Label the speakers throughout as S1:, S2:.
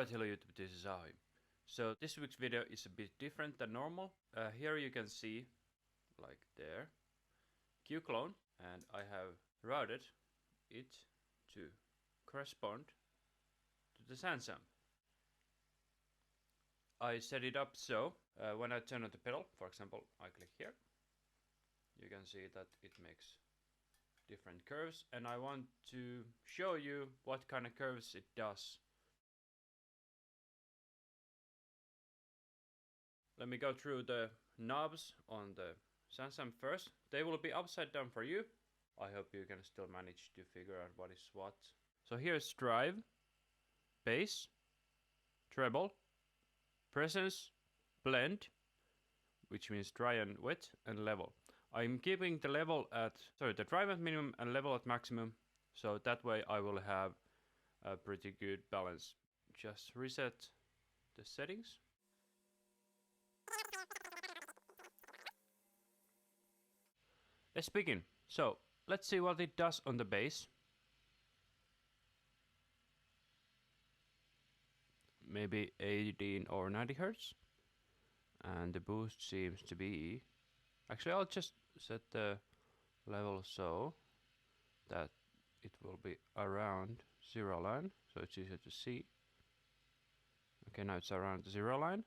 S1: Alright, hello YouTube, this is Ahi. So this week's video is a bit different than normal. Here you can see, like there, EQ clone, and I have routed it to correspond to the Sansamp. I set it up so when I turn on the pedal, for example, I click here, you can see that it makes different curves, and I want to show you what kind of curves it does. Let me go through the knobs on the Sansamp first. They will be upside down for you. I hope you can still manage to figure out what is what. So here's drive, bass, treble, presence, blend, which means dry and wet, and level. I'm keeping the level at, the drive at minimum and level at maximum, so that way I will have a pretty good balance. Just reset the settings. Let's begin. So let's see what it does on the bass. Maybe 18 or 90 Hertz. And the boost seems to be... Actually, I'll just set the level so that it will be around 0 line, so it's easier to see. Okay, now it's around the 0 line.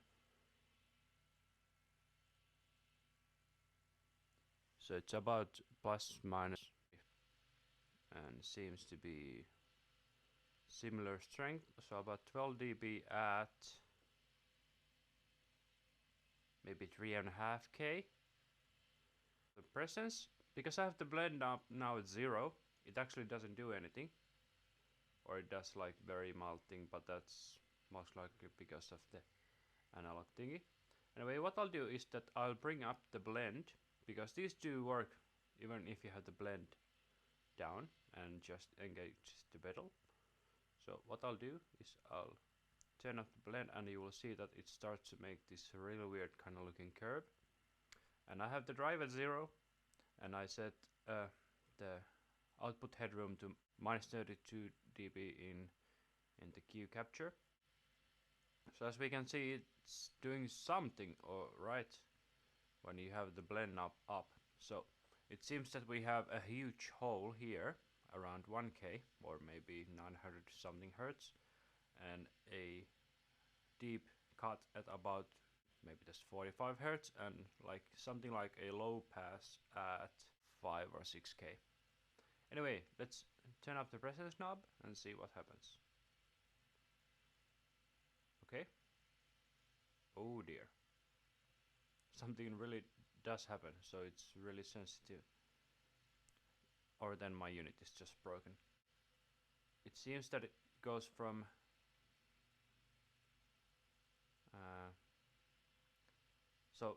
S1: So it's about plus minus, and seems to be similar strength, so about 12 dB at maybe 3.5K. The presence, because I have the blend up now at 0, it actually doesn't do anything, or it does like very mild thing, but that's most likely because of the analog thingy. Anyway, what I'll do is that I'll bring up the blend, because these do work even if you have the blend down and just engage the pedal. So what I'll do is I'll turn off the blend, and you will see that it starts to make this really weird kind of looking curve. And I have the drive at 0, and I set the output headroom to minus 32 dB in the EQ capture. So as we can see, it's doing something alright when you have the blend knob up. So it seems that we have a huge hole here around 1K or maybe 900 something hertz, and a deep cut at about maybe that's 45 hertz, and like something like a low pass at 5 or 6K. Anyway, let's turn up the presence knob and see what happens. Okay. Oh dear. Something really does happen, so it's really sensitive. Or then my unit is just broken. It seems that it goes from so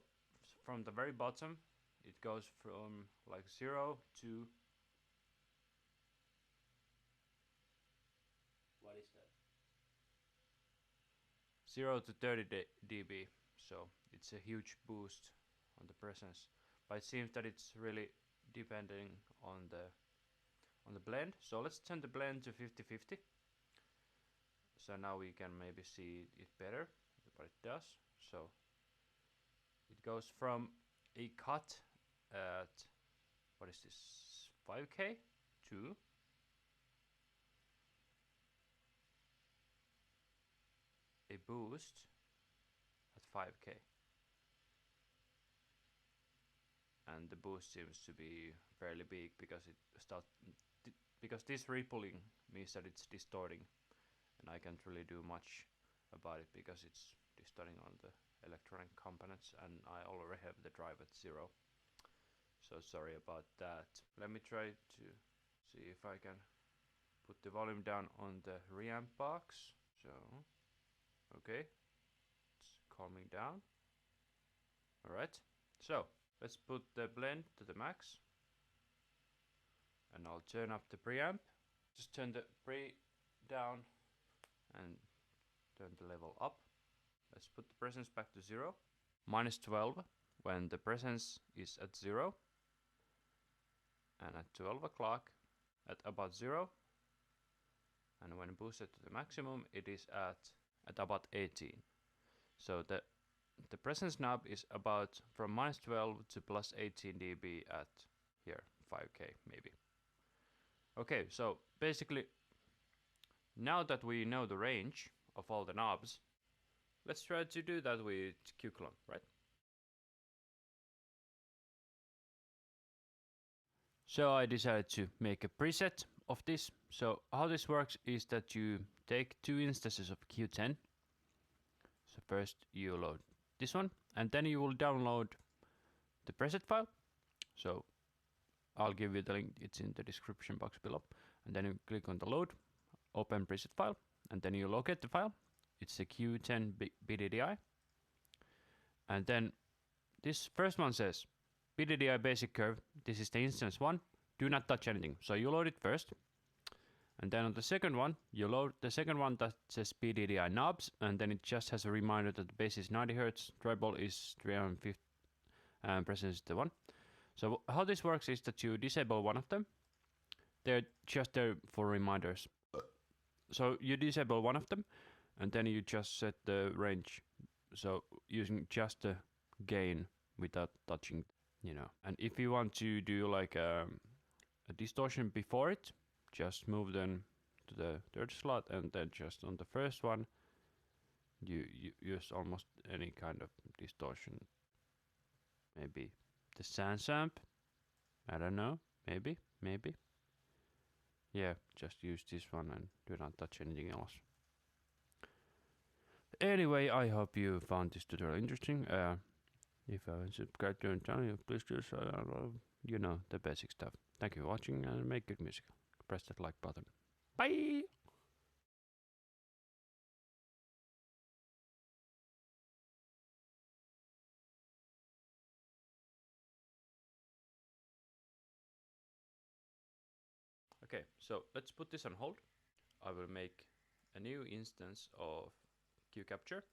S1: from the very bottom it goes from like 0 to what is that? 0 to 30 dB. So it's a huge boost on the presence, but it seems that it's really depending on the blend. So let's turn the blend to 50-50. So now we can maybe see it better, what it does. So it goes from a cut at, what is this, 5K to a boost at 5K. And the boost seems to be fairly big because because this rippling means that it's distorting, and I can't really do much about it because it's distorting on the electronic components, and I already have the drive at 0. So sorry about that. Let me try to see if I can put the volume down on the reamp box. So okay, it's calming down. Alright, so let's put the blend to the max, and I'll turn up the preamp. Just turn the pre down and turn the level up. Let's put the presence back to 0. Minus 12 when the presence is at 0, and at 12 o'clock at about 0, and when boosted to the maximum it is at at about 18. So the presence knob is about from -12 to +18 dB at here 5K maybe. Okay, so basically now that we know the range of all the knobs, let's try to do that with QClone, right? So I decided to make a preset of this. So how this works is that you take 2 instances of Q10. So first you load this one, and then you will download the preset file. So I'll give you the link, it's in the description box below. And then you click on the load, open preset file, and then you locate the file. It's the Q10 BDDI. And then this first one says BDDI basic curve. This is the instance 1. Do not touch anything. So you load it first. And then on the second one, you load the second one that says BDDI knobs, and then it just has a reminder that the bass is 90 Hz, treble is 350, and presence is the 1. So how this works is that you disable one of them. They're just there for reminders. So you disable one of them, and then you just set the range. So using just the gain without touching, you know. And if you want to do like a distortion before it, just move them to the third slot, and then just on the first one you use almost any kind of distortion. Maybe the Sansamp, I don't know, maybe. Yeah, just use this one and do not touch anything else. Anyway, I hope you found this tutorial interesting. If you haven't subscribed to the channel, please do so. You know, the basic stuff. Thank you for watching, and make good music. Press that like button. Bye! Okay, so let's put this on hold. I will make a new instance of QCapture.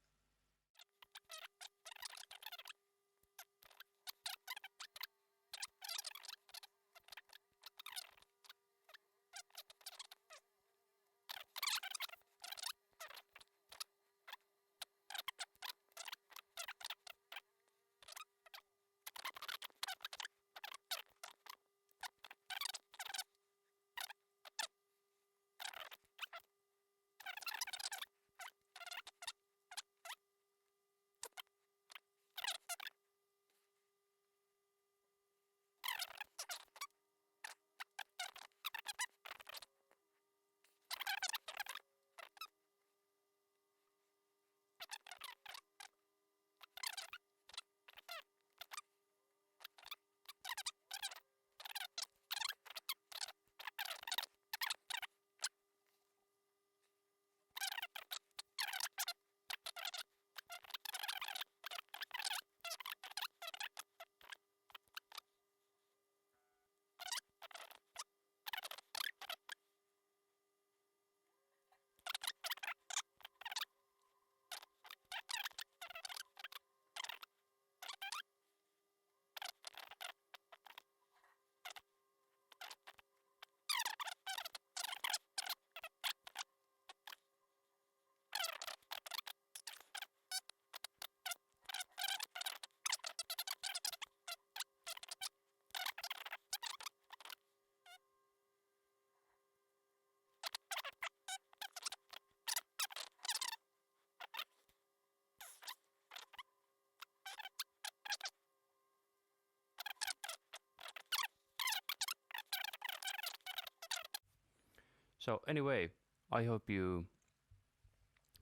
S1: So anyway, I hope you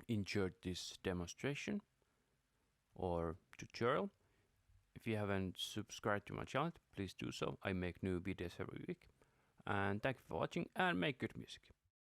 S1: enjoyed this demonstration or tutorial. If you haven't subscribed to my channel, please do so. I make new videos every week. And thank you for watching, and make good music.